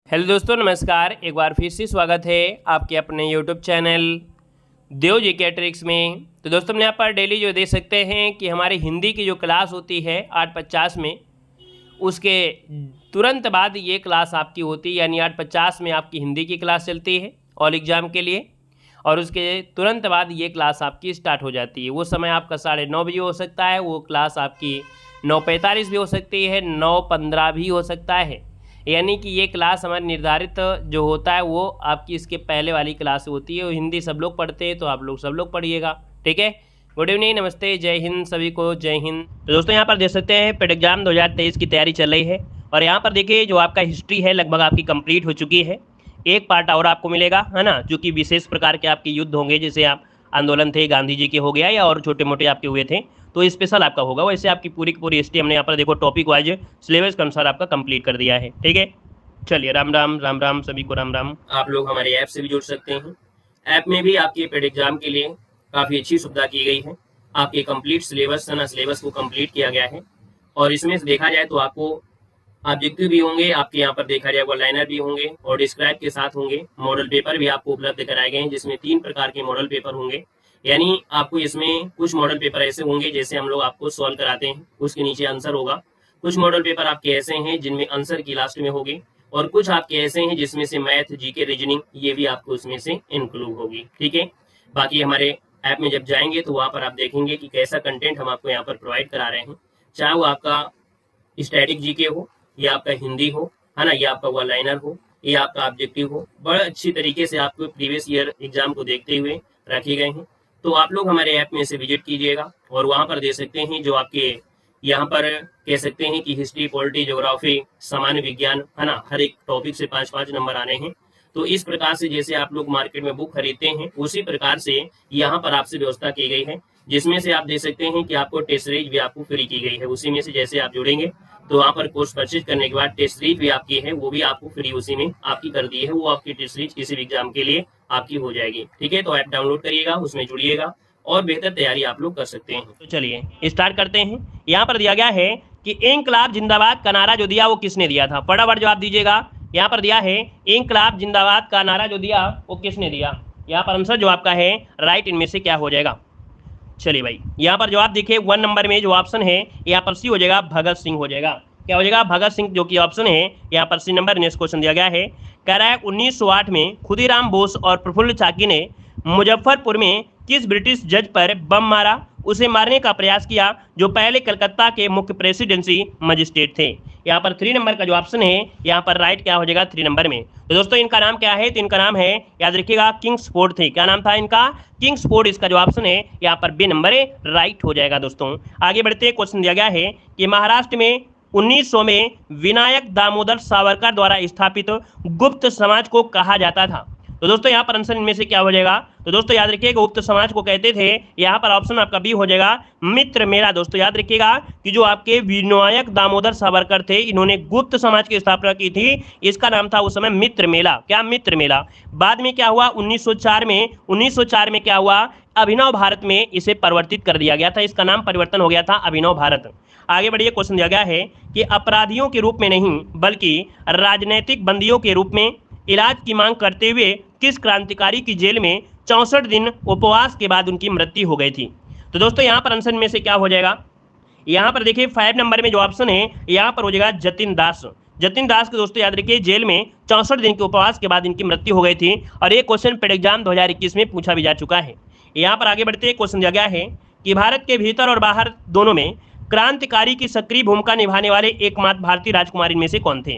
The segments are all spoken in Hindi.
हेलो दोस्तों, नमस्कार। एक बार फिर से स्वागत है आपके अपने यूट्यूब चैनल देव जीके ट्रिक्स में। तो दोस्तों, हम यहाँ पर डेली जो देख सकते हैं कि हमारी हिंदी की जो क्लास होती है 8:50 में, उसके तुरंत बाद ये क्लास आपकी होती है, यानी 8:50 में आपकी हिंदी की क्लास चलती है ऑल एग्ज़ाम के लिए, और उसके तुरंत बाद ये क्लास आपकी स्टार्ट हो जाती है। वो समय आपका 9:30 बजे हो सकता है, वो क्लास आपकी 9:45 भी हो सकती है, 9:15 भी हो सकता है। यानी कि ये क्लास हमारी निर्धारित जो होता है वो आपकी इसके पहले वाली क्लास होती है। हिंदी सब लोग पढ़ते हैं, तो आप लोग सब लोग पढ़िएगा, ठीक है। गुड इवनिंग, नमस्ते, जय हिंद, सभी को जय हिंद। तो दोस्तों, यहाँ पर देख सकते हैं पेड एग्जाम 2023 की तैयारी चल रही है, और यहाँ पर देखिए जो आपका हिस्ट्री है लगभग आपकी कंप्लीट हो चुकी है। एक पार्ट और आपको मिलेगा, है ना, जो कि विशेष प्रकार के आपके युद्ध होंगे, जैसे आप आंदोलन थे गांधी जी के हो गया, या और छोटे मोटे आपके हुए थे, तो स्पेशल आपका होगा। वैसे आपकी पूरी की पूरी हिस्ट्री हमने यहाँ पर देखो टॉपिक वाइज सिलेबस के अनुसार आपका कंप्लीट कर दिया है, ठीक है। चलिए, राम राम राम राम, सभी को राम राम। आप लोग हमारे ऐप से भी जुड़ सकते हैं। ऐप में भी आपके पेड एग्जाम के लिए काफ़ी अच्छी सुविधा की गई है। आपके कंप्लीट सिलेबस को कंप्लीट किया गया है, और इसमें देखा जाए तो आपको ऑब्जेक्टिव भी होंगे, आपके यहाँ पर देखा जाए लाइनर भी होंगे, और डिस्क्राइब के साथ होंगे। मॉडल पेपर भी आपको उपलब्ध कराए गए हैं, जिसमें 3 प्रकार के मॉडल पेपर होंगे। यानी आपको इसमें कुछ मॉडल पेपर ऐसे होंगे जैसे हम लोग आपको सॉल्व कराते हैं, उसके नीचे आंसर होगा। कुछ मॉडल पेपर आपके ऐसे हैं जिनमें आंसर की लास्ट में होगी, और कुछ आपके ऐसे हैं जिसमें से मैथ, जीके, रीजनिंग ये भी आपको उसमें से इंक्लूड होगी, ठीक है। बाकी हमारे ऐप में जब जाएंगे तो वहाँ पर आप देखेंगे कि कैसा कंटेंट हम आपको यहाँ पर प्रोवाइड करा रहे हैं, चाहे वो आपका स्टैटिक जीके हो, या आपका हिंदी हो, है ना, या आपका वन लाइनर हो, या आपका ऑब्जेक्टिव हो। बड़े अच्छी तरीके से आपको प्रीवियस ईयर एग्जाम को देखते हुए रखे गए हैं। तो आप लोग हमारे ऐप में से विजिट कीजिएगा, और वहाँ पर देख सकते हैं जो आपके यहाँ पर कह सकते हैं कि हिस्ट्री, पॉलिटी, ज्योग्राफी, सामान्य विज्ञान, है ना, हर एक टॉपिक से 5-5 नंबर आने हैं। तो इस प्रकार से जैसे आप लोग मार्केट में बुक खरीदते हैं, उसी प्रकार से यहाँ पर आपसे व्यवस्था की गई है, जिसमें से आप देख सकते हैं कि आपको टेस्ट सीरीज भी आपको फ्री की गई है। उसी में से जैसे आप जुड़ेंगे तो वहाँ पर कोर्स परचेज करने के बाद टेस्ट सीरीज भी आपकी है, वो भी आपको फ्री उसी में आपकी कर दी है। वो आपकी टेस्ट सीरीज किसी भी एग्जाम के लिए आपकी हो जाएगी, ठीक है। तो ऐप डाउनलोड करिएगा, उसमें जुड़िएगा, और बेहतर तैयारी आप लोग कर सकते हैं। तो चलिए स्टार्ट करते हैं। यहाँ पर दिया गया है कि इंकलाब जिंदाबाद का नारा जो दिया वो किसने दिया था। फटाफट जवाब दीजिएगा। यहाँ पर दिया है इंकलाब जिंदाबाद का नारा जो दिया वो किसने दिया। यहाँ पर आंसर जो आपका है राइट, इनमें से क्या हो जाएगा। चलिए भाई, यहाँ पर जवाब देखिए 1 नंबर में जो ऑप्शन है यहाँ पर सी हो जाएगा, भगत सिंह हो जाएगा। क्या हो जाएगा, भगत सिंह, जो कि ऑप्शन है यहाँ पर सी नंबर। नेक्स्ट क्वेश्चन दिया गया है, कह रहा है 1908 में खुदीराम बोस और प्रफुल्ल चाकी ने मुजफ्फरपुर में किस ब्रिटिश जज पर बम मारा, उसे मारने का प्रयास किया, जो पहले कलकत्ता के मुख्य प्रेसिडेंसी मजिस्ट्रेट थे। यहाँ पर 3 नंबर का जो ऑप्शन है यहाँ पर राइट क्या हो जाएगा, 3 नंबर में। तो दोस्तों इनका नाम क्या है, तो इनका नाम है, याद रखिएगा, किंग्सफोर्ड थे। क्या नाम था इनका, किंग्सफोर्ड। इसका जो ऑप्शन है यहाँ पर बी नंबर है, राइट हो जाएगा। दोस्तों आगे बढ़ते, क्वेश्चन दिया गया है कि महाराष्ट्र में 1900 में विनायक दामोदर सावरकर द्वारा स्थापित गुप्त समाज को कहा जाता था। तो दोस्तों यहाँ पर आंसर इनमें से क्या हो जाएगा, तो दोस्तों याद रखिएगा गुप्त समाज को कहते थे, यहाँ पर ऑप्शन आपका बी हो जाएगा, मित्र मेला। दोस्तों याद रखिएगा कि जो आपके विनायक दामोदर सावरकर थे, इन्होंने गुप्त समाज की स्थापना की थी। इसका नाम था उस समय मित्र मेला। क्या, मित्र मेला। बाद में क्या हुआ, 1904 में क्या हुआ, अभिनव भारत में इसे परिवर्तित कर दिया गया था। इसका नाम परिवर्तन हो गया था अभिनव भारत। आगे बढ़िए, क्वेश्चन दिया गया है कि अपराधियों के रूप में नहीं बल्कि राजनैतिक बंदियों के रूप में इलाज की मांग करते हुए किस क्रांतिकारी की जेल में 64 दिन उपवास के बाद उनकी मृत्यु हो गई थी। तो दोस्तों यहाँ पर आंसर में से क्या हो जाएगा, यहाँ पर देखिए 5 नंबर में जो ऑप्शन है यहाँ पर हो जाएगा जतिन दास। जतिन दास के दोस्तों याद रखिए जेल में 64 दिन के उपवास के बाद इनकी मृत्यु हो गई थी, और ये क्वेश्चन पेड एग्जाम 2021 में पूछा भी जा चुका है। यहाँ पर आगे बढ़ते, क्वेश्चन दिया गया है कि भारत के भीतर और बाहर दोनों में क्रांतिकारी की सक्रिय भूमिका निभाने वाले एकमात्र भारतीय राजकुमार इनमें से कौन थे।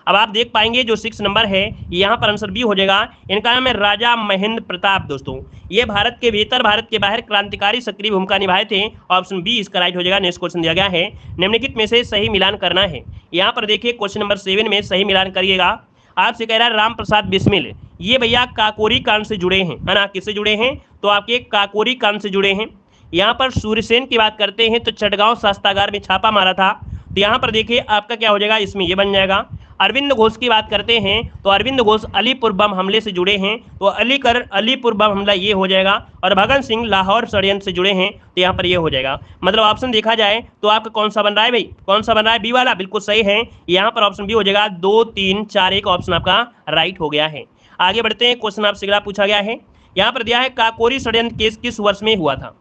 अब आप देख पाएंगे जो 6 नंबर है यहाँ पर आंसर बी हो जाएगा। इनका नाम है राजा महेंद्र प्रताप। दोस्तों ये भारत के भीतर भारत के बाहर क्रांतिकारी सक्रिय भूमिका निभाए थे। ऑप्शन बी इसका राइट हो जाएगा। नेक्स्ट क्वेश्चन दिया गया है, निम्नलिखित में से सही मिलान करना है। यहाँ पर देखिए क्वेश्चन नंबर 7 में सही मिलान करिएगा। आपसे कह रहा है राम प्रसाद बिस्मिल, ये भैया काकोरी कांड से जुड़े हैं, है ना। किससे जुड़े हैं, तो आपके काकोरी कांड से जुड़े हैं। यहाँ पर सूर्यसेन की बात करते हैं तो चटगांव शस्त्रागार में छापा मारा था। तो यहाँ पर देखिए आपका क्या हो जाएगा, इसमें ये बन जाएगा। अरविंद घोष की बात करते हैं तो अरविंद घोष अलीपुर बम हमले से जुड़े हैं, तो अलीपुर बम हमला ये हो जाएगा। और भगत सिंह लाहौर षड्यंत्र से जुड़े हैं, तो यहाँ पर ये हो जाएगा। मतलब ऑप्शन देखा जाए तो आपका कौन सा बन रहा है भाई, कौन सा बन रहा है, बी वाला बिल्कुल सही है। यहाँ पर ऑप्शन बी हो जाएगा। 2 3 4 1 ऑप्शन आपका राइट हो गया है। आगे बढ़ते हैं, क्वेश्चन आपसे अगला पूछा गया है, यहाँ पर दिया है काकोरी षड्यंत्र केस किस वर्ष में हुआ था।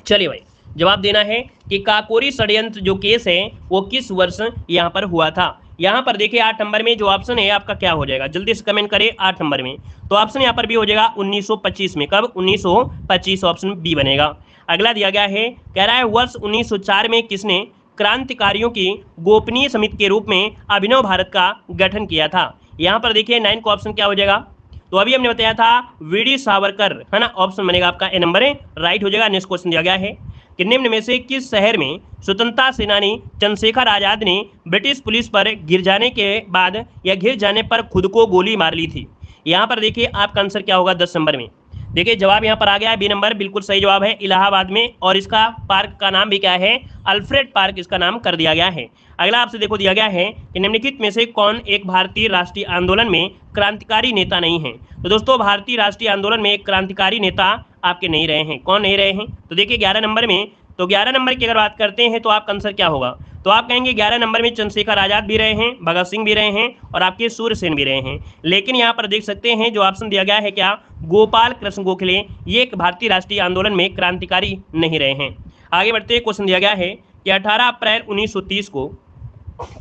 चलिए भाई जवाब देना है कि काकोरी षड्यंत्र जो केस है वो किस वर्ष यहाँ पर हुआ था। यहाँ पर देखिए 8 नंबर में जो ऑप्शन है आपका क्या हो जाएगा, जल्दी से कमेंट करें 8 नंबर में। तो ऑप्शन यहाँ पर भी हो जाएगा 1925 में। कब, 1925 ऑप्शन बी बनेगा। अगला दिया गया है, कह रहा है वर्ष 1904 में किसने क्रांतिकारियों की गोपनीय समिति के रूप में अभिनव भारत का गठन किया था। यहाँ पर देखिए 9 का ऑप्शन क्या हो जाएगा, तो अभी हमने बताया था वीडी सावरकर, है ना। ऑप्शन बनेगा आपका ए नंबर है, राइट हो जाएगा। नेक्स्ट क्वेश्चन दिया गया है कि निम्न में से किस शहर में स्वतंत्रता सेनानी चंद्रशेखर आजाद ने ब्रिटिश पुलिस पर घिर जाने के बाद या घिर जाने पर खुद को गोली मार ली थी। यहाँ पर देखिए आपका आंसर क्या होगा 10 नंबर में। देखिए जवाब यहाँ पर आ गया है बी नंबर, बिल्कुल सही जवाब है, इलाहाबाद में। और इसका पार्क का नाम भी क्या है, अल्फ्रेड पार्क इसका नाम कर दिया गया है। अगला आपसे देखो दिया गया है कि निम्नलिखित में से कौन एक भारतीय राष्ट्रीय आंदोलन में क्रांतिकारी नेता नहीं है। तो दोस्तों भारतीय राष्ट्रीय आंदोलन में एक क्रांतिकारी नेता आपके नहीं रहे हैं, कौन नहीं रहे हैं, तो देखिए 11 नंबर में। तो 11 नंबर की अगर बात करते हैं तो आपका आंसर क्या होगा, तो आप कहेंगे 11 नंबर में चंद्रशेखर आजाद भी रहे हैं, भगत सिंह भी रहे हैं और आपके सूर्यसेन भी रहे हैं। लेकिन यहाँ पर देख सकते हैं जो ऑप्शन दिया गया है क्या, गोपाल कृष्ण गोखले, ये एक भारतीय राष्ट्रीय आंदोलन में क्रांतिकारी नहीं रहे हैं। आगे बढ़ते हैं, क्वेश्चन दिया गया है कि 18 अप्रैल 1930 को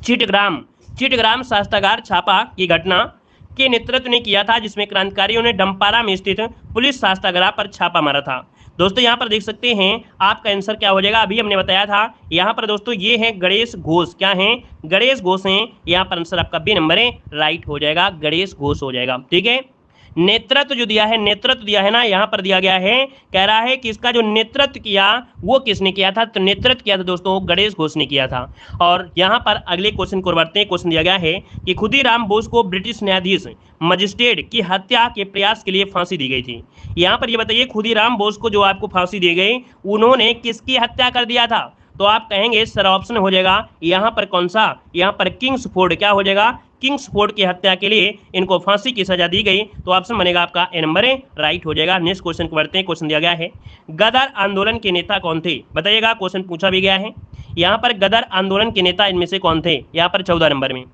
चिटग्राम शस्त्रागार छापा की घटना के नेतृत्व ने किया था, जिसमें क्रांतिकारियों ने डंपारा में स्थित पुलिस शस्त्रागार पर छापा मारा था। दोस्तों यहाँ पर देख सकते हैं आपका आंसर क्या हो जाएगा, अभी हमने बताया था यहाँ पर दोस्तों ये है गणेश घोष, क्या है, गणेश घोष हैं। यहाँ पर आंसर आपका बी नंबर है, राइट हो जाएगा, गणेश घोष हो जाएगा। ठीक है, नेतृत्व जो दिया है, नेतृत्व दिया है ना, यहाँ पर दिया गया है, कह रहा है कि इसका जो नेतृत्व किया वो किसने किया था, तो नेतृत्व किया था दोस्तों गणेश घोष ने किया था। और यहाँ पर अगले क्वेश्चन को बढ़ते हैं। क्वेश्चन दिया गया है कि खुदीराम बोस को ब्रिटिश न्यायाधीश मजिस्ट्रेट की हत्या के प्रयास के लिए फांसी दी गई थी। यहाँ पर ये बताइए खुदीराम बोस को जो आपको फांसी दी गई उन्होंने किसकी हत्या कर दिया था, तो आप कहेंगे सर ऑप्शन हो जाएगा यहाँ पर कौन सा, यहाँ पर किंग्सफोर्ड, क्या हो जाएगा, किंग्सफोर्ड की हत्या के लिए इनको फांसी की सजा दी गई, तो ऑप्शन बनेगा आपका ए नंबर है, राइट हो जाएगा। नेक्स्ट क्वेश्चन को बढ़ते हैं। क्वेश्चन दिया गया है गदर आंदोलन के नेता कौन थे, बताइएगा, क्वेश्चन पूछा भी गया है। यहाँ पर गदर आंदोलन के नेता इनमें से कौन थे, यहाँ पर 14 नंबर में,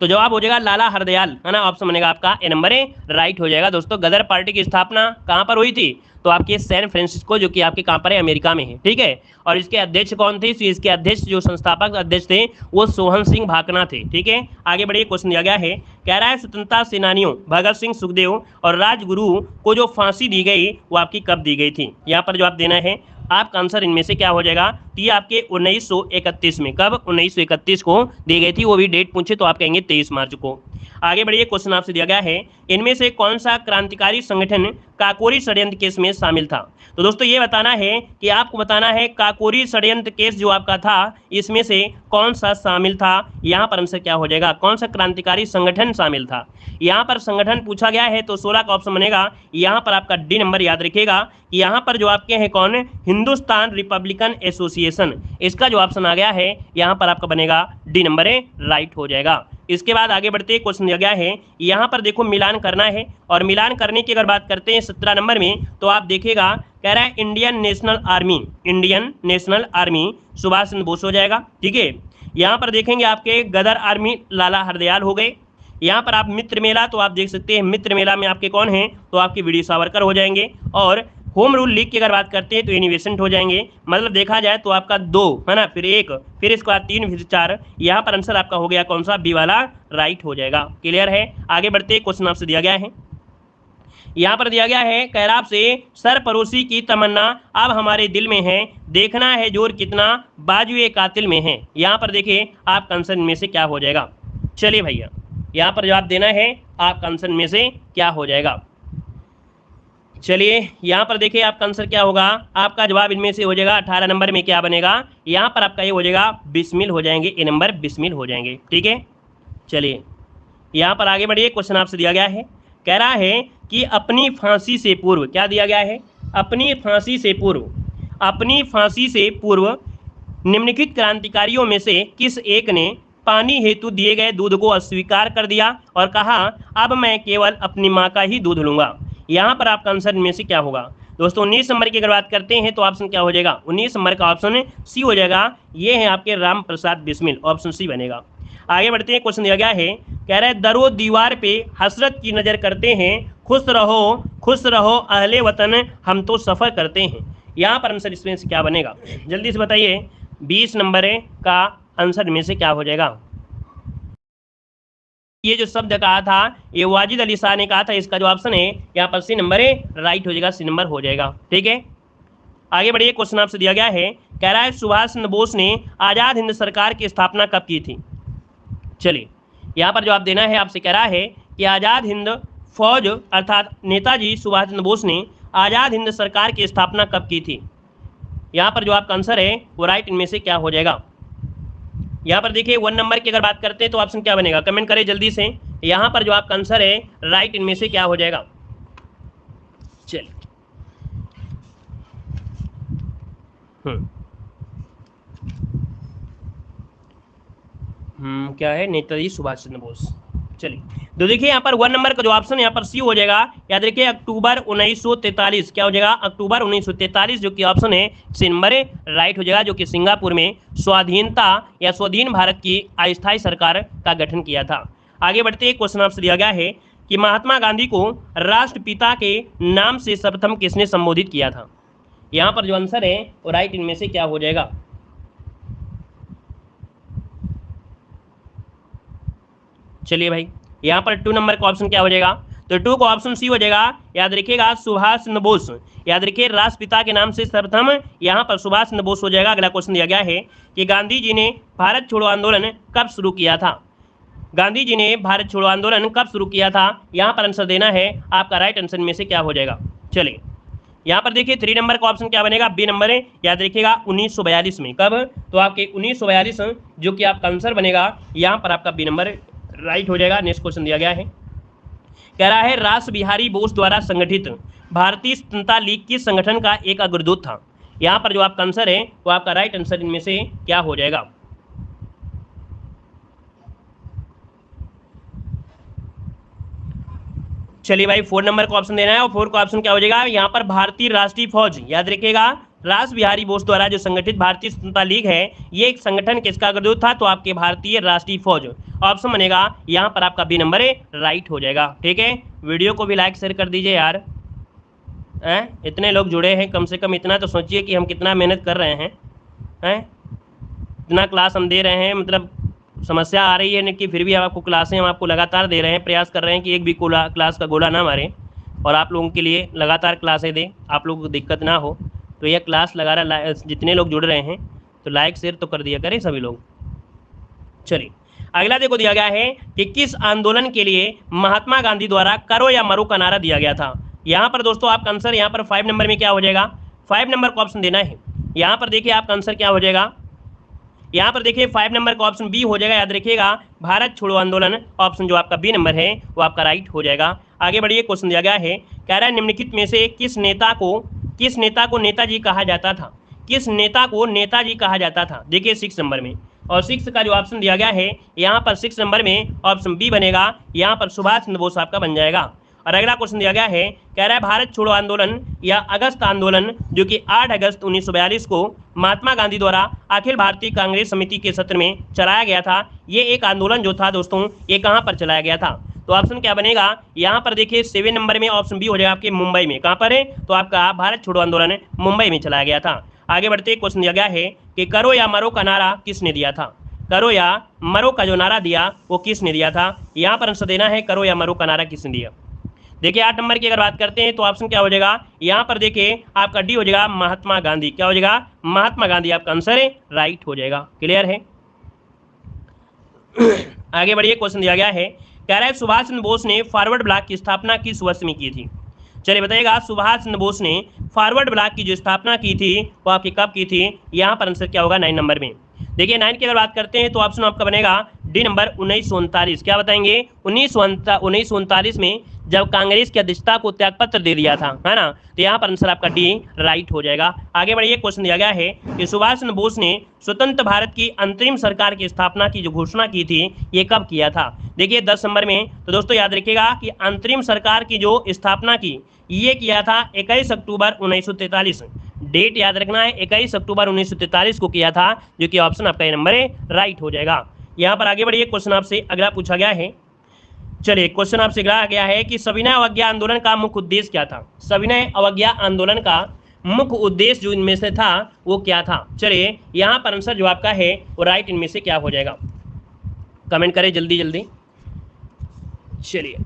तो जवाब हो जाएगा लाला हरदयाल, है ना। ऑप्शन बनेगा आपका ए नंबर है, राइट हो जाएगा। दोस्तों गदर पार्टी की स्थापना कहाँ पर हुई थी, तो आपके सैन फ्रांसिस्को, जो कि आपके कहाँ पर है, अमेरिका में है। ठीक है, और इसके अध्यक्ष कौन थे, इसके अध्यक्ष जो संस्थापक अध्यक्ष थे वो सोहन सिंह भाकना थे। ठीक है, आगे बढ़िए, क्वेश्चन दिया गया है, कह रहा है स्वतंत्रता सेनानियों भगत सिंह, सुखदेव और राजगुरु को जो फांसी दी गई वो आपकी कब दी गई थी। यहाँ पर जवाब देना है, आपका आंसर इनमें से क्या हो जाएगा, तो ये आपके 1931 में, कब, 1931 को दी गई थी, वो भी डेट पूछे तो आप कहेंगे 23 मार्च को। आगे बढ़िए, क्वेश्चन आपसे दिया गया है इनमें से कौन सा क्रांतिकारी संगठन काकोरी षड्यंत्र केस में शामिल था। तो दोस्तों ये बताना है कि आपको बताना है काकोरी षड्यंत्र केस जो आपका था इसमें से कौन सा शामिल था। यहाँ पर आंसर क्या हो जाएगा, कौन सा क्रांतिकारी संगठन शामिल था। यहाँ पर संगठन पूछा गया है तो 16 का ऑप्शन बनेगा। यहाँ पर आपका डी नंबर याद रखिएगा कि यहाँ पर जो आपके हैं कौन, हिंदुस्तान रिपब्लिकन एसोसिएशन, इसका जो ऑप्शन आ गया है यहाँ पर आपका बनेगा डी नंबर है, राइट हो जाएगा। इसके बाद आगे बढ़ते क्वेश्चन दिया गया है, यहाँ पर देखो मिलान करना है, और मिलान करने की अगर बात करते हैं 17 नंबर में, तो आप देखिएगा कह रहा है Indian national army Subhash Chandra Bose हो जाएगा। ठीक है, यहाँ पर देखेंगे आपके गदर आर्मी लाला हरदयाल हो गए। यहाँ पर आप मित्र मेला, तो आप देख सकते हैं मित्र मेला में आपके कौन हैं, तो आपके वीडी सावरकर हो जाएंगे। और होम रूल लीग की अगर बात करते हैं तो एनी बेसेंट हो जाएंगे। मतलब देखा जाए तो आपका 2 है ना, फिर 1, फिर इसके बाद 3, फिर 4। यहाँ पर आंसर आपका हो गया कौन सा, बी वाला, राइट हो जाएगा। क्लियर है, आगे बढ़ते क्वेश्चन आपसे दिया गया है, यहाँ पर दिया गया है कह रहा आपसे सरपरोशी की तमन्ना अब हमारे दिल में है, देखना है जोर कितना बाजुए कातिल में है। यहाँ पर देखिए आपका आंसर में से क्या हो जाएगा। चलिए भैया यहाँ पर जवाब देना है, आपका आंसर में से क्या हो जाएगा। चलिए यहाँ पर देखिए आपका आंसर क्या होगा, आपका जवाब इनमें से हो जाएगा 18 नंबर में क्या बनेगा, यहाँ पर आपका ये हो जाएगा बिस्मिल हो जाएंगे, ए नंबर बिस्मिल हो जाएंगे। ठीक है, चलिए यहाँ पर आगे बढ़िए। क्वेश्चन आपसे दिया गया है, कह रहा है कि अपनी फांसी से पूर्व, क्या दिया गया है, अपनी फांसी से पूर्व निम्नलिखित क्रांतिकारियों में से किस एक ने पानी हेतु दिए गए दूध को अस्वीकार कर दिया और कहा अब मैं केवल अपनी माँ का ही दूध लूंगा। यहाँ पर आपका आंसर इनमें से क्या होगा? दोस्तों 19 नंबर की अगर बात करते हैं तो ऑप्शन क्या हो जाएगा? 19 नंबर का ऑप्शन सी हो जाएगा। ये है आपके राम प्रसाद बिस्मिल, ऑप्शन सी बनेगा। आगे बढ़ते हैं, क्वेश्चन दिया गया है, कह रहा है दरो दीवार पे हसरत की नज़र करते हैं, खुश रहो अहले वतन, हम तो सफ़र करते हैं। यहाँ पर आंसर इसमें से क्या बनेगा? जल्दी से बताइए, 20 नंबर का आंसर में से क्या हो जाएगा? ये जो शब्द कहा था ये वाजिद अली शाह ने कहा था। इसका जो ऑप्शन है यहाँ पर सी नंबर है, राइट हो जाएगा, सी नंबर हो जाएगा। ठीक है, आगे बढ़िए, क्वेश्चन आपसे दिया गया है, कह रहा है सुभाष चंद्र बोस ने आज़ाद हिंद सरकार की स्थापना कब की थी? चलिए यहाँ पर जवाब देना है। आपसे कह रहा है कि आज़ाद हिंद फौज अर्थात नेताजी सुभाष चंद्र बोस ने आज़ाद हिंद सरकार की स्थापना कब की थी? यहाँ पर जो आपका आंसर है वो राइट इनमें से क्या हो जाएगा? यहाँ पर देखिए 1 नंबर की अगर बात करते हैं तो ऑप्शन क्या बनेगा? कमेंट करें जल्दी से। यहाँ पर जो आपका आंसर है राइट इनमें से क्या हो जाएगा? चलिए क्या है? नेताजी सुभाष चंद्र बोस। चलिए तो देखिए यहाँ पर 1 नंबर का जो ऑप्शन यहाँ पर सी हो जाएगा। याद रखिए अक्टूबर 1943, क्या हो जाएगा? अक्टूबर 1943 जो कि ऑप्शन है सी नंबर राइट हो जाएगा, जो कि सिंगापुर में स्वाधीनता या स्वाधीन भारत की अस्थायी सरकार का गठन किया था। आगे बढ़ते हैं, क्वेश्चन आपसे दिया गया है कि महात्मा गांधी को राष्ट्रपिता के नाम से सर्वप्रथम किसने संबोधित किया था? यहाँ पर जो आंसर है वो राइट इनमें से क्या हो जाएगा? चलिए भाई, यहाँ पर 2 नंबर का ऑप्शन क्या हो जाएगा? तो 2 का ऑप्शन सी हो जाएगा। याद रखिएगा सुभाष चंद्र बोस, याद रखिए राष्ट्रपिता के नाम से सर्वप्रथम यहाँ पर सुभाष चंद्र बोस हो जाएगा। अगला क्वेश्चन दिया गया है कि गांधी जी ने भारत छोड़ो आंदोलन कब शुरू किया था? गांधी जी ने भारत छोड़ो आंदोलन कब शुरू किया था? यहाँ पर आंसर देना है। आपका राइट आंसर में से क्या हो जाएगा? चलिए यहाँ पर देखिए 3 नंबर का ऑप्शन क्या बनेगा? बी नंबर है। याद रखिएगा 1942 में। कब? तो आपके 1942 जो कि आपका आंसर बनेगा यहाँ पर आपका बी नंबर राइट हो जाएगा। नेक्स्ट क्वेश्चन दिया गया है, कह रहा है रास बिहारी बोस द्वारा संगठित भारतीय स्वतंत्रता लीग किस संगठन का एक अग्रदूत था? यहाँ पर जो आपका आंसर है वो आपका राइट आंसर इनमें से क्या हो जाएगा? चलिए भाई 4 नंबर का ऑप्शन देना है और 4 का ऑप्शन क्या हो जाएगा? यहाँ पर भारतीय राष्ट्रीय फौज। याद रखिएगा रास बिहारी बोस द्वारा जो संगठित भारतीय स्वतंत्रता लीग है ये एक संगठन किसका अग्रदूत था? तो आपके भारतीय राष्ट्रीय फौज। ऑप्शन बनेगा यहाँ पर आपका बी नंबर राइट हो जाएगा। ठीक है, वीडियो को भी लाइक शेयर कर दीजिए यार। इतने लोग जुड़े हैं, कम से कम इतना तो सोचिए कि हम कितना मेहनत कर रहे हैं। इतना क्लास हम दे रहे हैं, मतलब समस्या आ रही है न कि फिर भी आपको क्लासें हम आपको लगातार दे रहे हैं, प्रयास कर रहे हैं कि एक भी क्लास का गोला ना मारें और आप लोगों के लिए लगातार क्लासें दें, आप लोगों को दिक्कत ना हो। तो यह क्लास लगा रहा, जितने लोग जुड़ रहे हैं तो लाइक शेयर तो कर दिया करें सभी लोग। चलिए अगला देखो दिया गया है कि किस आंदोलन के लिए महात्मा गांधी द्वारा करो या मरो का नारा दिया गया था? यहाँ पर दोस्तों आपका आंसर यहाँ पर 5 नंबर में क्या हो जाएगा? 5 नंबर का ऑप्शन देना है। यहाँ पर देखिए आपका आंसर क्या हो जाएगा? यहाँ पर देखिए 5 नंबर का ऑप्शन बी हो जाएगा। याद रखिएगा भारत छोड़ो आंदोलन, ऑप्शन जो आपका बी नंबर है वो आपका राइट हो जाएगा। आगे बढ़िए, क्वेश्चन दिया गया है, कह रहा है निम्नलिखित में से किस नेता को नेताजी कहा जाता था? किस नेता को नेताजी कहा जाता था? देखिए 6 नंबर में, और 6 का जो ऑप्शन दिया गया है यहाँ पर 6 नंबर में ऑप्शन बी बनेगा। यहाँ पर सुभाष चंद्र बोस आपका बन जाएगा। और अगला क्वेश्चन दिया गया है, कह रहा है भारत छोड़ो आंदोलन या अगस्त आंदोलन जो कि 8 अगस्त 1942 को महात्मा गांधी द्वारा अखिल भारतीय कांग्रेस समिति के सत्र में चलाया गया था, ये एक आंदोलन जो था दोस्तों ये कहाँ पर चलाया गया था? तो ऑप्शन क्या बनेगा? यहाँ पर देखिए 7 नंबर में ऑप्शन बी हो जाएगा आपके मुंबई में। कहाँ पर है? तो आपका भारत छोड़ो आंदोलन मुंबई में चलाया गया था। आगे बढ़ते क्वेश्चन दिया गया है कि करो या मरो का नारा किसने दिया था? करो या मरो का जो नारा दिया वो किसने दिया था? यहाँ पर आंसर देना है करो या मरो का नारा किसने दिया। देखिए 8 नंबर की अगर बात करते हैं तो ऑप्शन क्या हो जाएगा? यहाँ पर देखिए आपका डी हो जाएगा महात्मा गांधी। क्या हो जाएगा? महात्मा गांधी आपका आंसर है राइट हो जाएगा। क्लियर है? आगे बढ़िए, क्वेश्चन दिया गया है, कह रहा है सुभाष चंद्र बोस ने फॉरवर्ड ब्लॉक की स्थापना किस वर्ष में की थी? चलिए बताइएगा सुभाष चंद्र बोस ने फॉरवर्ड ब्लॉक की जो स्थापना की थी वो आपकी कब की थी? यहाँ पर आंसर क्या होगा? 9 नंबर में। देखिए 9 की अगर बात करते हैं तो ऑप्शन आपका बनेगा डी नंबर 1939। क्या बताएंगे? 1939 में जब कांग्रेस की अध्यक्षता को त्यागपत्र दे दिया था, है ना। तो यहाँ पर आंसर आपका डी राइट हो जाएगा। आगे बढ़िए, क्वेश्चन दिया गया है कि सुभाष चंद्र बोस ने स्वतंत्र भारत की अंतरिम सरकार की स्थापना की जो घोषणा की थी ये कब किया था। देखिए 10 नंबर में, तो दोस्तों याद रखिएगा कि अंतरिम सरकार की जो स्थापना की ये किया था 21 अक्टूबर 1943। डेट याद रखना है, 21 अक्टूबर 1943 को किया था, जो कि ऑप्शन आपका ये नंबर है राइट हो जाएगा। यहाँ पर आगे बढ़िए, क्वेश्चन आपसे अगला पूछा गया है। चलिए क्वेश्चन आपसे अगला गया है कि सविनय अवज्ञा आंदोलन का मुख्य उद्देश्य क्या था। सविनय अवज्ञा आंदोलन का मुख्य उद्देश्य जो इनमें से था वो क्या था। चलिए यहाँ पर आंसर जो आपका है वो राइट इनमें से क्या हो जाएगा, कमेंट करें जल्दी जल्दी। चलिए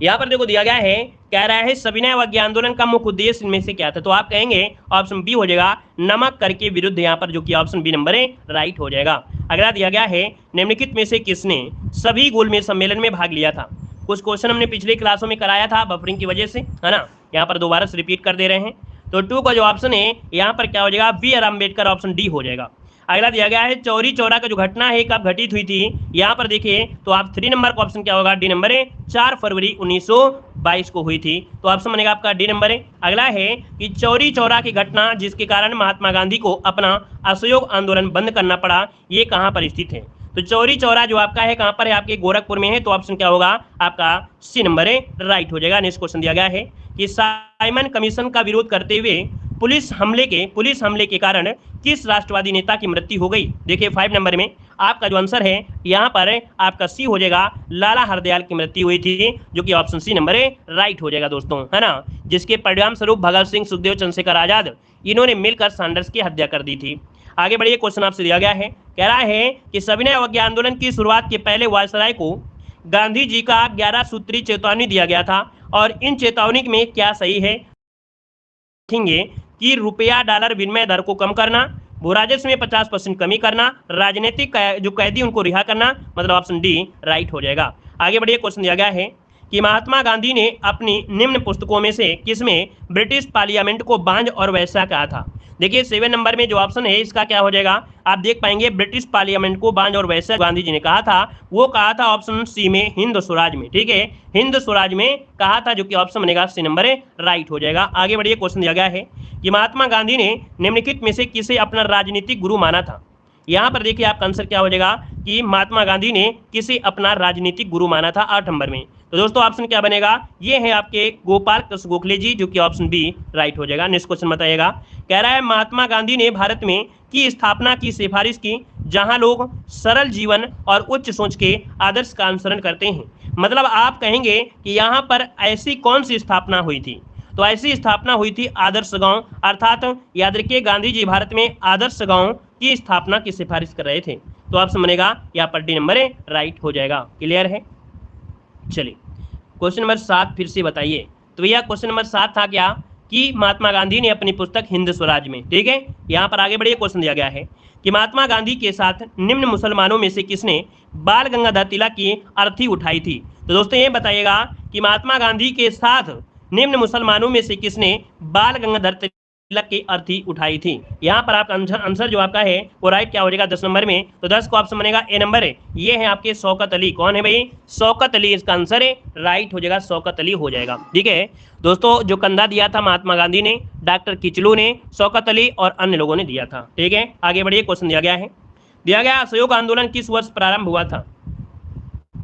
यहाँ पर देखो दिया गया है, कह रहा है सविनय अवज्ञा आंदोलन का मुख्य उद्देश्य इनमें से क्या था। तो आप कहेंगे ऑप्शन बी हो जाएगा, नमक कर के विरुद्ध, यहाँ पर जो कि ऑप्शन बी नंबर है राइट हो जाएगा। अगला दिया गया है, निम्नलिखित में से किसने सभी गोलमेज सम्मेलन में भाग लिया था। कुछ क्वेश्चन हमने पिछले क्लासों में कराया था बफरिंग की वजह से, है ना, यहाँ पर दोबारा से रिपीट कर दे रहे हैं। तो 2 का जो ऑप्शन है यहाँ पर क्या हो जाएगा, B R Ambedkar, option D हो जाएगा। अगला दिया गया है, चौरी चौरा का जो घटना है कब घटित हुई थी। यहाँ पर देखिए तो आप 3 नंबर का ऑप्शन क्या होगा, डी नंबर है, 4 फरवरी 1922 को हुई थी। तो ऑप्शन बनेगा आपका डी नंबर है। अगला है कि चौरी चौरा की घटना जिसके कारण महात्मा गांधी को अपना असहयोग आंदोलन बंद करना पड़ा, ये कहाँ पर स्थित है। तो चौरी चौरा जो आपका है कहाँ पर है, आपके गोरखपुर में है। तो ऑप्शन क्या होगा आपका सी नंबर है राइट हो जाएगा। नेक्स्ट क्वेश्चन दिया गया है कि साइमन कमीशन का विरोध करते हुए पुलिस हमले के कारण किस राष्ट्रवादी नेता की मृत्यु हो गई। देखिए 5 नंबर में आपका जो आंसर है यहाँ पर आपका सी हो जाएगा, लाला हरदयाल की मृत्यु हुई थी, जो कि ऑप्शन सी नंबर है राइट हो जाएगा दोस्तों, है ना। जिसके परिणाम स्वरूप भगत सिंह, सुखदेव, चंद्रशेखर आजाद इन्होंने मिलकर सैंडर्स की हत्या कर दी थी। आगे बढ़िए, क्वेश्चन आपसे दिया गया है, कह रहा है कि सविनय अवज्ञा आंदोलन की शुरुआत के पहले वायसराय को गांधी जी का 11 सूत्री चेतावनी दिया गया था, और इन चेतावनी में क्या सही है। देखेंगे कि रुपया डॉलर विनिमय दर को कम करना, भू राजस्व में 50% कमी करना, राजनीतिक जो कैदी उनको रिहा करना, मतलब ऑप्शन डी राइट हो जाएगा। आगे बढ़िए, क्वेश्चन दिया गया है कि महात्मा गांधी ने अपनी निम्न पुस्तकों में से किसमें ब्रिटिश पार्लियामेंट को बांझ और वैश्या कहा था। देखिए 7 नंबर में जो ऑप्शन है इसका क्या हो जाएगा, आप देख पाएंगे ब्रिटिश पार्लियामेंट को बांझ और वैश्या गांधी जी ने कहा था, वो कहा था ऑप्शन सी में हिंद स्वराज में, ठीक है, हिंद स्वराज में कहा था, जो कि ऑप्शन बनेगा सी नंबर है राइट हो जाएगा। आगे बढ़िए, क्वेश्चन दिया गया है कि महात्मा गांधी ने निम्नलिखित में से किसे अपना राजनीतिक गुरु माना था। यहाँ पर देखिए आपका आंसर क्या हो जाएगा कि महात्मा गांधी ने किसे अपना राजनीतिक गुरु माना था 8 नंबर में। तो दोस्तों ऑप्शन क्या बनेगा, ये है आपके गोपाल कृष्ण गोखले जी, जो कि ऑप्शन बी राइट हो जाएगा। नेक्स्ट क्वेश्चन बताइएगा, कह रहा है महात्मा गांधी ने भारत में की स्थापना की सिफारिश की जहां लोग सरल जीवन और उच्च सोच के आदर्श का अनुसरण करते हैं। मतलब आप कहेंगे कि यहाँ पर ऐसी कौन सी स्थापना हुई थी। तो ऐसी स्थापना हुई थी आदर्श गांव, अर्थात याद रखिए गांधी जी भारत में आदर्श गांव की स्थापना की सिफारिश कर रहे थे। तो ऑप्शन बनेगा यहाँ पर डी नंबर है राइट हो जाएगा। क्लियर है। चलिए क्वेश्चन नंबर 7 फिर से बताइए। तो भैया क्वेश्चन नंबर 7 था क्या कि महात्मा गांधी ने अपनी पुस्तक हिंद स्वराज में, ठीक है, यहाँ पर आगे बढ़िए, क्वेश्चन दिया गया है कि महात्मा गांधी के साथ निम्न मुसलमानों में से किसने बाल गंगाधर तिलक की अर्थी उठाई थी। तो दोस्तों ये बताइएगा कि महात्मा गांधी के साथ निम्न मुसलमानों में से किसने बाल गंगाधर तिलक की अर्थी उठाई थी। यहाँ पर आपका आंसर जो आपका है वो राइट क्या हो जाएगा 10 नंबर में। तो 10 को ऑप्शन बनेगा ए नंबर है, ये है आपके शौकत अली। कौन है भाई, शौकत अली इसका आंसर है राइट हो जाएगा, शौकत अली हो जाएगा। ठीक है दोस्तों, जो कंधा दिया था महात्मा गांधी ने, डॉक्टर किचलू ने, शौकत अली और अन्य लोगों ने दिया था। ठीक है आगे बढ़िए, क्वेश्चन दिया गया असहयोग आंदोलन किस वर्ष प्रारंभ हुआ था।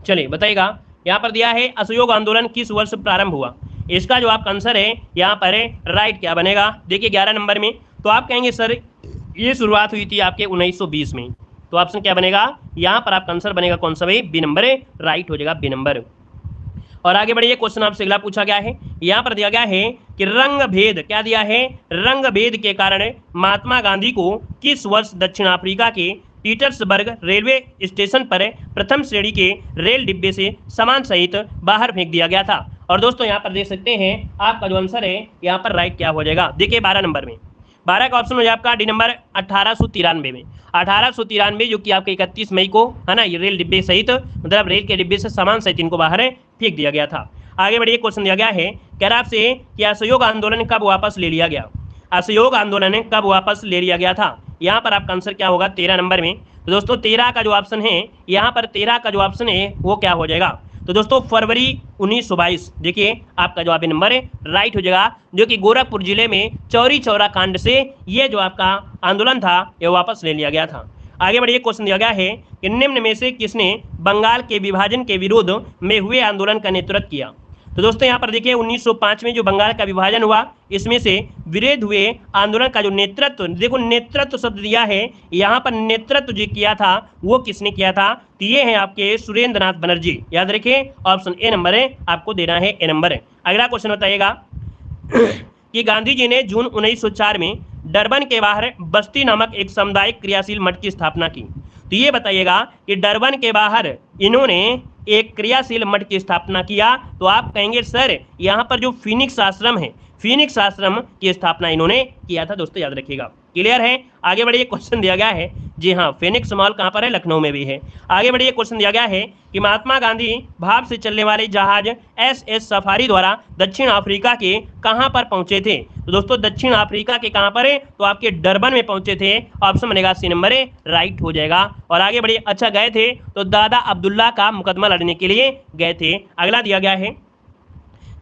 चलिए बताइएगा, यहाँ पर दिया है असहयोग आंदोलन किस वर्ष प्रारंभ हुआ। इसका जो आपका आंसर है यहाँ पर है राइट क्या बनेगा। देखिए 11 नंबर में, तो आप कहेंगे सर ये शुरुआत हुई थी आपके 1920 में। तो ऑप्शन क्या बनेगा, यहाँ पर आपका आंसर बनेगा कौन सा भाई, बी नंबर है राइट हो जाएगा, बी नंबर। और आगे बढ़िए, क्वेश्चन आपसे अगला पूछा गया है, यहाँ पर दिया गया है कि रंग भेद, क्या दिया है, रंग भेद के कारण महात्मा गांधी को किस वर्ष दक्षिण अफ्रीका के पीटर्सबर्ग रेलवे स्टेशन पर प्रथम श्रेणी के रेल डिब्बे से सामान सहित बाहर फेंक दिया गया था। और दोस्तों यहाँ पर देख सकते हैं आपका जो आंसर है यहाँ पर राइट क्या हो जाएगा। देखिए 12 नंबर में, 12 का ऑप्शन हो जाए आपका डी नंबर 1893 में। 1893 जो कि आपके 31 मई को, है ना, ये रेल डिब्बे सहित, मतलब रेल के डिब्बे से सामान सहित इनको बाहर फेंक दिया गया था। आगे बढ़िए, क्वेश्चन दिया गया है कह रहा आपसे कि असहयोग आंदोलन कब वापस ले लिया गया। असहयोग आंदोलन कब वापस ले लिया गया था। यहाँ पर आपका आंसर क्या होगा 13 नंबर में। तो दोस्तों 13 का जो ऑप्शन है, यहाँ पर 13 का जो ऑप्शन है वो क्या हो जाएगा, तो दोस्तों फरवरी 1922 देखिए आपका जवाब नंबर राइट हो जाएगा, जो कि गोरखपुर जिले में चौरी चौरा कांड से ये जो आपका आंदोलन था ये वापस ले लिया गया था। आगे बढ़िए, क्वेश्चन दिया गया है कि निम्न में से किसने बंगाल के विभाजन के विरोध में हुए आंदोलन का नेतृत्व किया। तो दोस्तों यहाँ पर देखिए 1905 में जो बंगाल का विभाजन हुआ, इसमें से विरोध हुए आंदोलन का जो नेतृत्व, देखो नेतृत्व शब्द दिया है, यहाँ पर नेतृत्व जो किया था वो किसने किया था, तो ये है आपके सुरेंद्र नाथ बनर्जी। याद रखिए ऑप्शन ए नंबर है आपको देना है, ए नंबर है। अगला क्वेश्चन बताइएगा कि गांधी जी ने जून 1904 में डरबन के बाहर बस्ती नामक एक सामुदायिक क्रियाशील मठ की स्थापना की। तो ये बताइएगा कि डरबन के बाहर इन्होंने एक क्रियाशील मठ की स्थापना किया, तो आप कहेंगे सर यहाँ पर जो फिनिक्स आश्रम है, फिनिक्स आश्रम की स्थापना इन्होंने किया था। दोस्तों याद रखिएगा, क्लियर है। आगे बढ़िए, क्वेश्चन दिया गया है, जी हाँ फिनिक्स मॉल कहाँ पर है, लखनऊ में भी है। आगे बढ़िए, क्वेश्चन दिया गया है कि महात्मा गांधी भाप से चलने वाले जहाज SS सफारी द्वारा दक्षिण अफ्रीका के कहाँ पर पहुंचे थे। तो दोस्तों दक्षिण अफ्रीका के कहाँ पर है, तो आपके डरबन में पहुंचे थे। ऑप्शन बनेगा सी नंबर है, राइट हो जाएगा। और आगे बढ़िए, अच्छा गए थे तो दादा अब्दुल्ला का मुकदमा लड़ने के लिए गए थे। अगला दिया गया है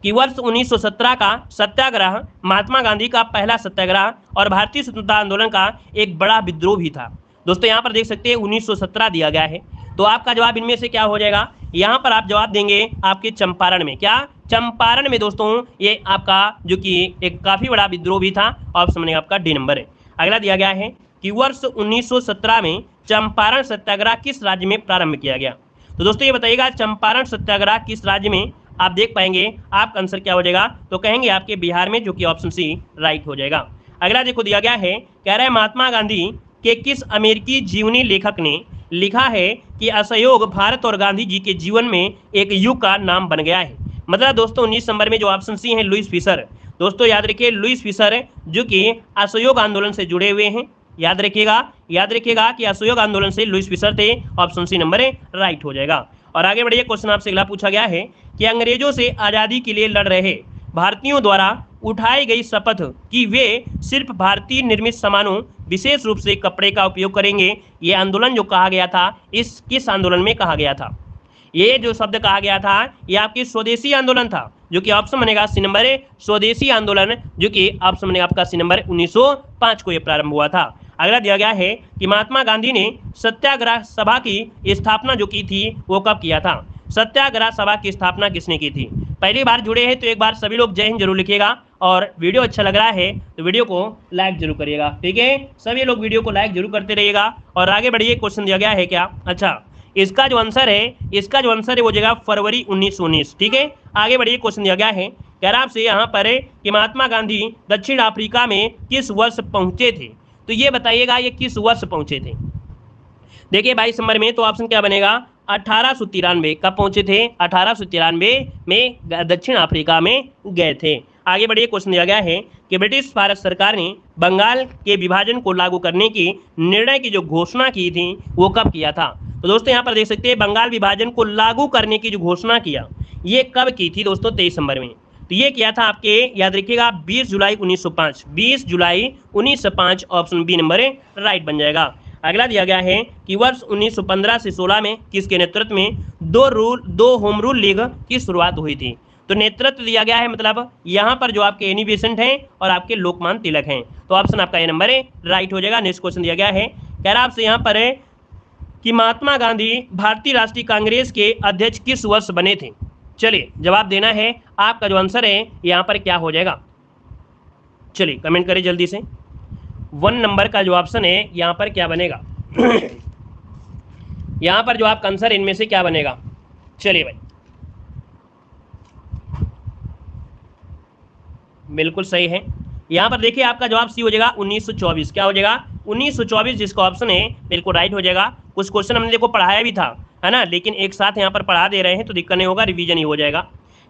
कि वर्ष 1917 का सत्याग्रह महात्मा गांधी का पहला सत्याग्रह और भारतीय स्वतंत्रता आंदोलन का एक बड़ा विद्रोह भी था। दोस्तों यहाँ पर देख सकते हैं 1917 दिया गया है, तो आपका जवाब इनमें से क्या हो जाएगा, यहाँ पर आप जवाब देंगे आपके चंपारण में। क्या चंपारण में दोस्तों ये आपका जो कि एक काफी बड़ा विद्रोह भी था। ऑप्शन में आपका डी नंबर है। अगला दिया गया है कि वर्ष 1917 में चंपारण सत्याग्रह किस राज्य में प्रारंभ किया गया। तो दोस्तों ये बताइएगा चंपारण सत्याग्रह किस राज्य में, आप देख पाएंगे आपका आंसर क्या हो जाएगा, तो कहेंगे आपके बिहार में, जो कि ऑप्शन सी राइट हो जाएगा। अगला देखो दिया गया है, कह रहा है महात्मा गांधी के किस अमेरिकी जीवनी लेखक ने लिखा है कि असहयोग भारत और गांधी जी के जीवन में एक युग का नाम बन गया है। मतलब दोस्तों 19 नंबर में जो ऑप्शन सी है लुईस फिशर। दोस्तों याद रखिए लुईस फिशर जो कि असहयोग आंदोलन से जुड़े हुए हैं। याद रखिएगा कि असहयोग आंदोलन से लुईस फिशर थे। ऑप्शन सी नंबर राइट हो जाएगा। और आगे बढ़िए, क्वेश्चन आपसे अगला पूछा गया है कि अंग्रेजों से आज़ादी के लिए लड़ रहे भारतीयों द्वारा उठाई गई शपथ कि वे सिर्फ भारतीय निर्मित सामानों विशेष रूप से कपड़े का उपयोग करेंगे, ये आंदोलन जो कहा गया था, इस किस आंदोलन में कहा गया था। ये जो शब्द कहा गया था ये आपकी स्वदेशी आंदोलन था, जो कि ऑप्शन बनेगा सी नंबर है, स्वदेशी आंदोलन, जो कि ऑप्शन बनेगा आपका सी नंबर 1905 को ये प्रारंभ हुआ था। अगला दिया गया है कि महात्मा गांधी ने सत्याग्रह सभा की स्थापना जो की थी वो कब किया था। सत्याग्रह सभा की स्थापना किसने की थी। पहली बार जुड़े हैं तो एक बार सभी लोग जय हिंद जरूर लिखिएगा, और वीडियो अच्छा लग रहा है तो वीडियो को लाइक जरूर करिएगा। ठीक है, सभी लोग वीडियो को लाइक जरूर करते रहिएगा। और आगे बढ़िए, क्वेश्चन दिया गया है क्या, अच्छा इसका जो आंसर है वो जगह फरवरी 1919। ठीक है, आगे बढ़िए, क्वेश्चन दिया गया है, कह रहा आपसे यहाँ पर है कि महात्मा गांधी दक्षिण अफ्रीका में किस वर्ष पहुंचे थे। तो ये बताइएगा ये किस वर्ष पहुंचे थे। देखिए 22 नंबर में तो ऑप्शन क्या बनेगा, 1893। कब पहुंचे थे, 1893 में दक्षिण अफ्रीका में गए थे। आगे बढ़िए, क्वेश्चन दिया गया है कि ब्रिटिश भारत सरकार ने बंगाल के विभाजन को लागू करने की निर्णय की जो घोषणा की थी वो कब किया था। तो दोस्तों यहाँ पर देख सकते हैं बंगाल विभाजन को लागू करने की जो घोषणा किया ये कब की थी दोस्तों, 23 नंबर में। तो ये किया था आपके, याद रखिएगा 20 जुलाई 1905। 20 जुलाई 1905 ऑप्शन बी नंबर राइट बन जाएगा। अगला दिया गया है कि वर्ष 1915 से 16 में किसके नेतृत्व में दो होम रूल लीग की शुरुआत हुई थी। तो नेतृत्व दिया गया है, मतलब यहाँ पर जो आपके एनी बेसेंट हैं और आपके लोकमान तिलक हैं। तो ऑप्शन आपका ए नंबर राइट हो जाएगा। नेक्स्ट क्वेश्चन दिया गया है, कह रहा आपसे यहाँ पर है कि महात्मा गांधी भारतीय राष्ट्रीय कांग्रेस के अध्यक्ष किस वर्ष बने थे। चलिए जवाब देना है, आपका जो आंसर है यहाँ पर क्या हो जाएगा, चलिए कमेंट करें जल्दी से। 1 नंबर का जो ऑप्शन है यहाँ पर क्या बनेगा यहाँ पर जो आपका आंसर इनमें से क्या बनेगा। चलिए भाई बिल्कुल सही है, यहाँ पर देखिए आपका जवाब सी हो जाएगा 1924। क्या हो जाएगा 1924, जिसका ऑप्शन है बिल्कुल राइट हो जाएगा। कुछ क्वेश्चन हमने देखो पढ़ाया भी था, है ना, लेकिन एक साथ यहाँ पर पढ़ा दे रहे हैं तो दिक्कत नहीं होगा, रिवीजन ही हो जाएगा।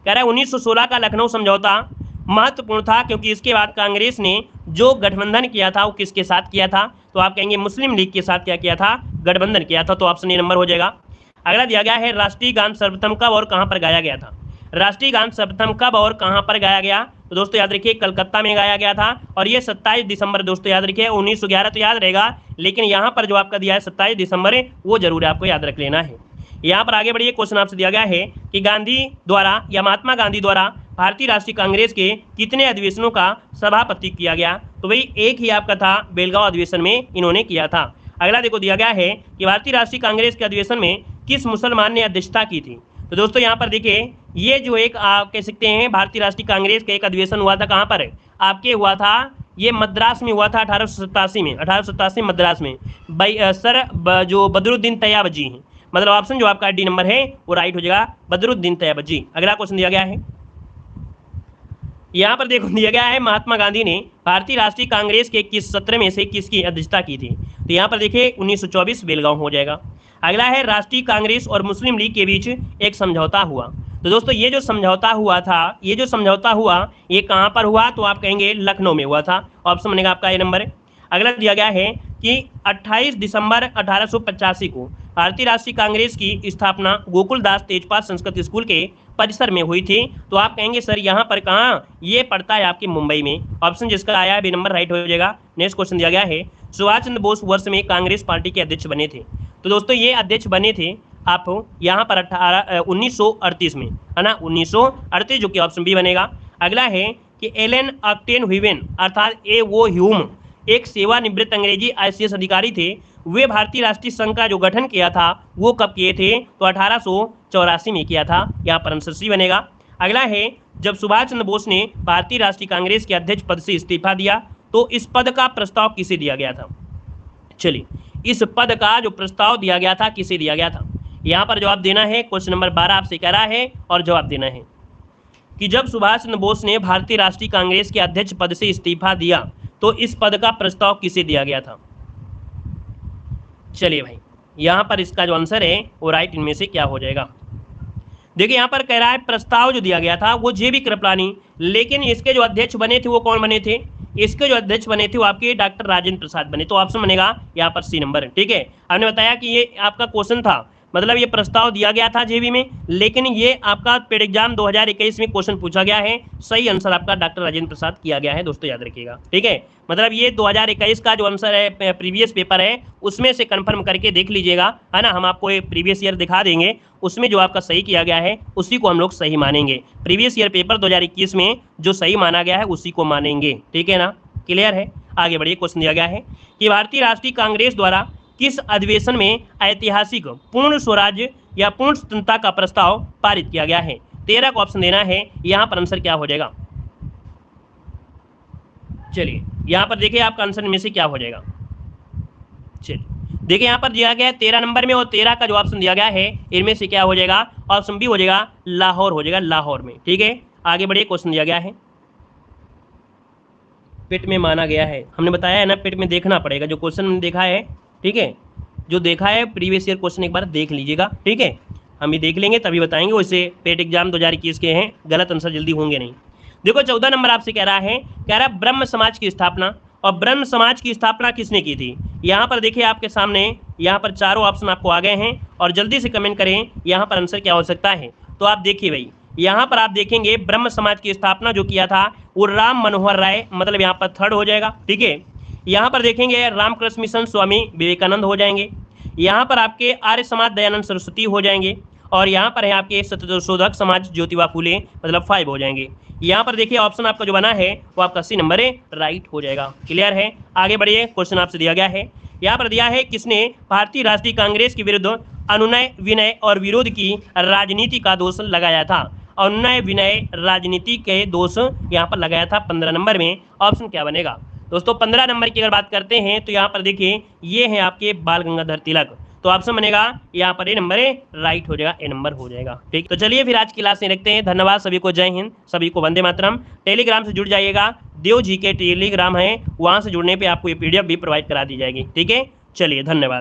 कह रहा है 1916 का लखनऊ समझौता महत्वपूर्ण था क्योंकि इसके बाद कांग्रेस ने जो गठबंधन किया था वो किसके साथ किया था। तो आप कहेंगे मुस्लिम लीग के साथ क्या किया था, गठबंधन किया था। तो ऑप्शन ए नंबर हो जाएगा। अगला दिया गया है राष्ट्रीय गान सर्वप्रथम कब और कहाँ पर गाया गया था। राष्ट्रीय गान सर्वप्रथम कब और कहाँ पर गाया गया, तो दोस्तों याद रखिए कलकत्ता में गाया गया था और ये 27 दिसंबर दोस्तों याद रखिए। 1911 तो याद रहेगा, लेकिन यहाँ पर जो आपका दिया है 27 दिसंबर वो जरूर आपको याद रख लेना है। यहाँ पर आगे बढ़िए, क्वेश्चन आपसे दिया गया है कि गांधी द्वारा या महात्मा गांधी द्वारा भारतीय राष्ट्रीय कांग्रेस के कितने अधिवेशनों का सभापति किया गया? तो भाई एक ही आपका था, बेलगांव अधिवेशन में इन्होंने किया था। अगला देखो दिया गया है कि भारतीय राष्ट्रीय कांग्रेस के अधिवेशन में किस मुसलमान ने अध्यक्षता की थी? तो दोस्तों यहाँ पर देखिए, ये जो एक आप कह सकते हैं भारतीय राष्ट्रीय कांग्रेस का एक अधिवेशन हुआ था, कहाँ पर आपके हुआ था, ये मद्रास में हुआ था 1887 में, 1887 मद्रास में जो बदरुद्दीन तैयबजी हैं। मतलब ऑप्शन जो आपका डी नंबर है वो राइट हो जाएगा, बदरुद्दीन तैयबजी। अगला क्वेश्चन दिया गया है, यहाँ पर देखो दिया गया है महात्मा गांधी ने भारतीय राष्ट्रीय कांग्रेस के किस सत्र में से किसकी अध्यक्षता की थी? तो यहाँ पर देखिए 1924 बेलगांव हो जाएगा। अगला है राष्ट्रीय कांग्रेस और मुस्लिम लीग के बीच एक समझौता हुआ। तो दोस्तों ये जो समझौता हुआ था, ये कहाँ पर हुआ? तो आप कहेंगे लखनऊ में हुआ था। ऑप्शन बनेगा आपका ए नंबर। अगला दिया गया है कि 28 दिसंबर 1885 को भारतीय राष्ट्रीय कांग्रेस की स्थापना गोकुलदास तेजपाल संस्कृत स्कूल के परिसर में हुई थी। तो आप कहेंगे सर यहाँ पर कहाँ? ये पड़ता है आपके मुंबई में। ऑप्शन जिसका आया है बी नंबर राइट हो जाएगा। नेक्स्ट क्वेश्चन दिया गया है, सुभाष चंद्र बोस वर्ष में कांग्रेस पार्टी के अध्यक्ष बने थे? तो दोस्तों ये अध्यक्ष बने थे आप यहाँ पर 1938 में, है ना, 1938, जो कि ऑप्शन बी बनेगा। अगला है कि एलन ऑक्टेन ह्यूवेन अर्थात वो ह्यूम एक सेवानिवृत्त अंग्रेजी ICS अधिकारी थे। वे भारतीय राष्ट्रीय संघ का जो गठन किया था वो कब किए थे? तो 1884 में किया था। यहाँ पर आंसर सी बनेगा। अगला है, जब सुभाष चंद्र बोस ने भारतीय राष्ट्रीय कांग्रेस के अध्यक्ष पद से इस्तीफा दिया तो इस पद का प्रस्ताव किसे दिया गया था? चलिए, इस पद का जो प्रस्ताव दिया गया था किसे दिया गया था? यहाँ पर जवाब देना है, क्वेश्चन नंबर 12 आपसे कह रहा है और जवाब देना है कि जब सुभाष चंद्र बोस ने भारतीय राष्ट्रीय कांग्रेस के अध्यक्ष पद से इस्तीफा दिया तो इस पद का प्रस्ताव किसे दिया गया था? चलिए भाई, यहाँ पर इसका जो आंसर है वो राइट इनमें से क्या हो जाएगा? देखिए यहाँ पर कह रहा है प्रस्ताव जो दिया गया था वो JB कृपलानी, लेकिन इसके जो अध्यक्ष बने थे वो कौन बने थे? इसके जो अध्यक्ष बने थे वो आपके डॉक्टर राजेंद्र प्रसाद बने। तो ऑप्शन बनेगा यहाँ पर सी नंबर। ठीक है, हमने बताया कि ये आपका क्वेश्चन था, मतलब ये प्रस्ताव दिया गया था JB में, लेकिन ये आपका पेड एग्जाम 2021 में क्वेश्चन पूछा गया है। सही आंसर आपका डॉक्टर राजेंद्र प्रसाद किया गया है, दोस्तों याद रखिएगा। ठीक है, मतलब ये 2021 का जो आंसर है प्रीवियस पेपर है उसमें से कंफर्म करके देख लीजिएगा, है ना। हम आपको प्रीवियस ईयर दिखा देंगे, उसमें जो आपका सही किया गया है उसी को हम लोग सही मानेंगे। प्रीवियस ईयर पेपर 2021 में जो सही माना गया है उसी को मानेंगे। ठीक है ना, क्लियर है? आगे बढ़िए, क्वेश्चन दिया गया है कि भारतीय राष्ट्रीय कांग्रेस द्वारा किस अधिवेशन में ऐतिहासिक पूर्ण स्वराज्य या पूर्ण स्वतंत्रता का प्रस्ताव पारित किया गया है? 13 का ऑप्शन देना है। यहाँ पर आंसर क्या हो जाएगा? चलिए यहाँ पर देखिए आपका आंसर में से क्या हो जाएगा। चलिए देखिए यहाँ पर दिया गया है 13 नंबर में, और 13 का जो ऑप्शन दिया गया है इनमें से क्या हो जाएगा? ऑप्शन बी हो जाएगा, लाहौर हो जाएगा, लाहौर में। ठीक है, आगे बढ़िए, क्वेश्चन दिया गया है पेट में माना गया है। हमने बताया है ना, पेट में देखना पड़ेगा जो क्वेश्चन हमने देखा है। ठीक है, जो देखा है प्रीवियस ईयर क्वेश्चन एक बार देख लीजिएगा। ठीक है, हम ये देख लेंगे तभी बताएंगे। वैसे पेट एग्जाम 2021 के हैं, गलत आंसर जल्दी होंगे नहीं। देखो 14 नंबर आपसे कह रहा है ब्रह्म समाज की स्थापना, और ब्रह्म समाज की स्थापना किसने की थी? यहाँ पर देखिए आपके सामने यहाँ पर चारों ऑप्शन आपको आ गए हैं, और जल्दी से कमेंट करें यहाँ पर आंसर क्या हो सकता है। तो आप देखिए भाई, यहाँ पर आप देखेंगे ब्रह्म समाज की स्थापना जो किया था वो राम मनोहर राय, मतलब यहाँ पर थर्ड हो जाएगा। ठीक है, यहाँ पर देखेंगे रामकृष्ण मिशन स्वामी विवेकानंद हो जाएंगे। यहाँ पर आपके आर्य समाज दयानंद सरस्वती हो जाएंगे, और यहाँ पर है आपके सत्यशोधक समाज ज्योतिबा फूले, मतलब 5 हो जाएंगे। यहाँ पर देखिए ऑप्शन आपका जो बना है वो आपका सी नंबर है, राइट हो जाएगा। क्लियर है? आगे बढ़िए, क्वेश्चन आपसे दिया गया है, यहाँ पर दिया है किसने भारतीय राष्ट्रीय कांग्रेस के विरुद्ध अनुनय विनय और विरोध की राजनीति का दोष लगाया था? अनुनय विनय राजनीति के दोष यहाँ पर लगाया था 15 नंबर में। ऑप्शन क्या बनेगा दोस्तों? 15 नंबर की अगर बात करते हैं तो यहाँ पर देखिए ये है आपके बाल गंगाधर तिलक। तो ऑप्शन बनेगा यहाँ पर ए नंबर है, राइट हो जाएगा, ए नंबर हो जाएगा। ठीक, तो चलिए फिर आज की क्लास में रखते हैं। धन्यवाद सभी को, जय हिंद, सभी को वंदे मातरम। टेलीग्राम से जुड़ जाइएगा, देव जी के टेलीग्राम है, वहाँ से जुड़ने पे आपको ये PDF भी प्रोवाइड करा दी जाएगी। ठीक है, चलिए धन्यवाद।